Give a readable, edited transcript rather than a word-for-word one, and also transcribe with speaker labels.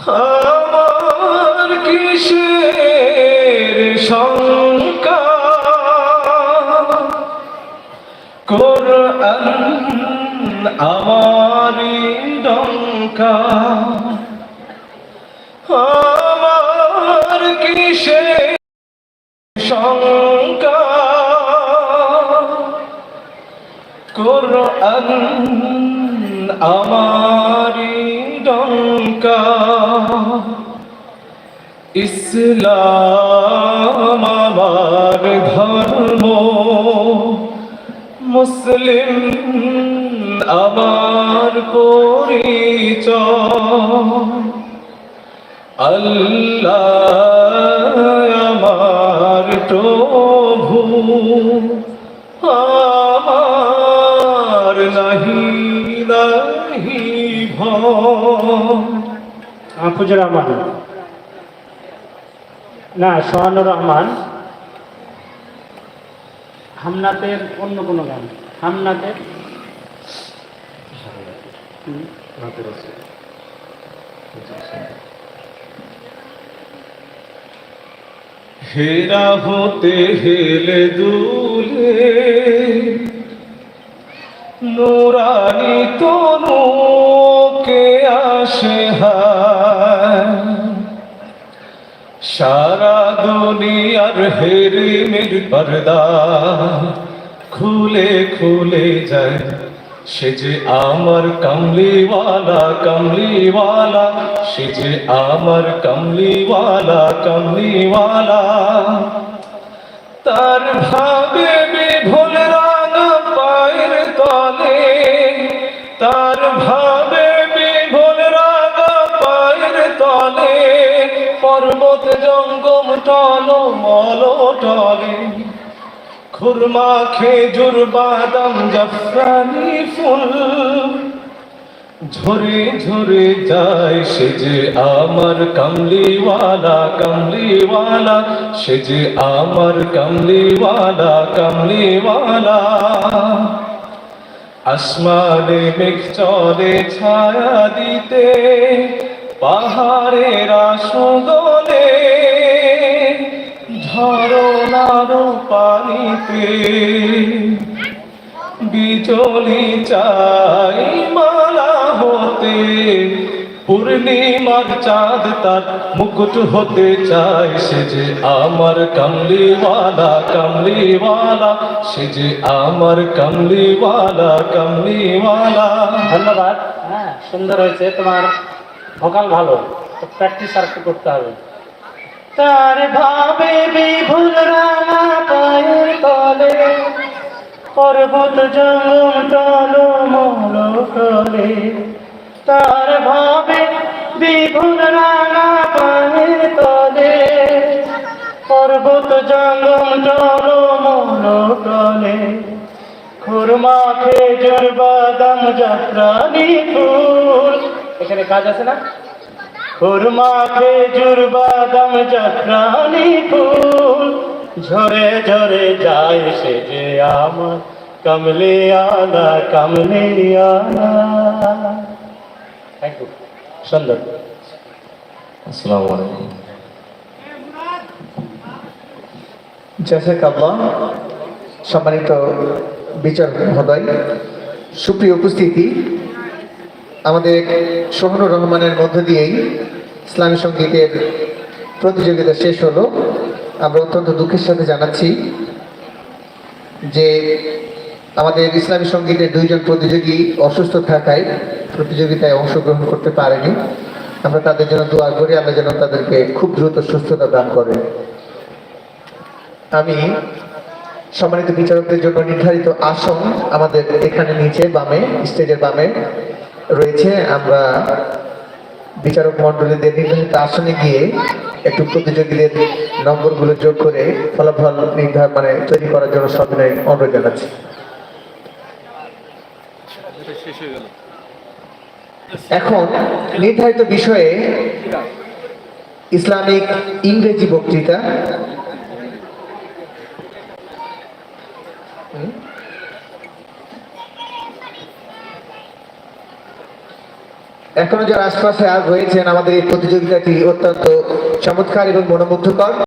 Speaker 1: আমার কিসের শঙ্কা, কোরআন আমারি ডঙ্কা। আমার কিসের শঙ্কা, কোরআন আমারি ডঙ্কা। ইসলাম আমার ধর্ম, মুসলিম আমার পরিচয়। আল্লাহ আমার প্রভু, আমার নাহি নাহি ভয়।
Speaker 2: আফুজুর রহমান না, সোহানুর রহমান হামনাতের অন্য কোনো গান, হামনাতের
Speaker 1: হেরা হতে হেলে দুলে, নুরানি তনুকে আসে হায়। সারা দুনিয়ার হেরিমের পর্দা খুলে খুলে যায়, সে যে আমার কমলিওয়ালা কমলিওয়ালা, সে যে আমার কমলিওয়ালা কমলিওয়ালা। তার ভাবে বিভুল রাঙা পায়ের তলে, তার ভাবে বিভুল রাঙা পায়ের তলে, পর্বত জঙ্গম টল মল টলে। খুরমা খেজুর বাদাম জাফরানি ফুল ঝরে ঝরে যায়, সে যে আমার কমলিওয়ালা কমলিওয়ালা, সে যে আমার কমলিওয়ালা কমলিওয়ালা। আসমানে মেঘ চলে ছায়া দিতে, পাহাড়ের আসগলে, ঝরনার পানিতে বিজলি চাই মালা হতে। পূর্ণিমার চাঁদ তার মুকুট হতে চায়, সে যে আমার কমলিওয়ালা কমলিওয়ালা, সে যে আমার কমলিওয়ালা কমলিওয়ালা।
Speaker 2: ধন্যবাদ। হ্যাঁ, সুন্দর হয়েছে, তোমার ভোকাল ভালো, তো প্র্যাকটিস আর একটু করতে হবে। তার ভাবে বিভুল রাঙা পায়ের তলে, পর্বত জঙ্গম টল মল টলে। তার ভাবে বিভুল রাঙা পায়ের তলে, পর্বত জঙ্গম টল মল টলে। খুরমা খেজুর বাদাম জাফরানি ফুল, এখানে কাজ আছে না? খুরমা খেজুর বাদাম জাফরানি ফুল ঝরে ঝরে যায়, সে যে আমার কমলিওয়ালা কমলিওয়ালা। থ্যাংক ইউ, সুন্দর।
Speaker 1: আসসালামু আলাইকুম।
Speaker 3: জাযাকাল্লাহ। সম্মানিত বিচারক মহোদয়, সুপ্রিয় উপস্থিতি, আমাদের সোহানুর রহমানের মধ্য দিয়েই ইসলামী সঙ্গীতের প্রতিযোগিতা শেষ হলো। আমরা অত্যন্ত দুঃখের সাথে জানাচ্ছি যে আমাদের ইসলামী সঙ্গীতের দুইজন প্রতিযোগী অসুস্থ থাকায় প্রতিযোগিতায় অংশগ্রহণ করতে পারেনি। আমরা তাদের জন্য দোয়া করি, আল্লাহ যেন তাদেরকে খুব দ্রুত সুস্থতা দান করেন। আমি সম্মানিত বিচারকদের জন্য নির্ধারিত আসন আমাদের এখানে নিচে বামে, স্টেজের বামে রয়েছে। আমরা বিচারক মন্ডলীদের নির্ধারিত আসনে গিয়ে একটু প্রতিযোগীদের নম্বরগুলো যোগ করে ফলাফল তৈরি করার জন্য সবিনয় অনুরোধ জানাচ্ছি। এখন নির্ধারিত বিষয়ে ইসলামিক ইংরেজি বক্তৃতা, এখনো যারা আশপাশে আর রয়েছেন, আমাদের এই প্রতিযোগিতাটি অত্যন্ত চমৎকার এবং মনোমুগ্ধকর।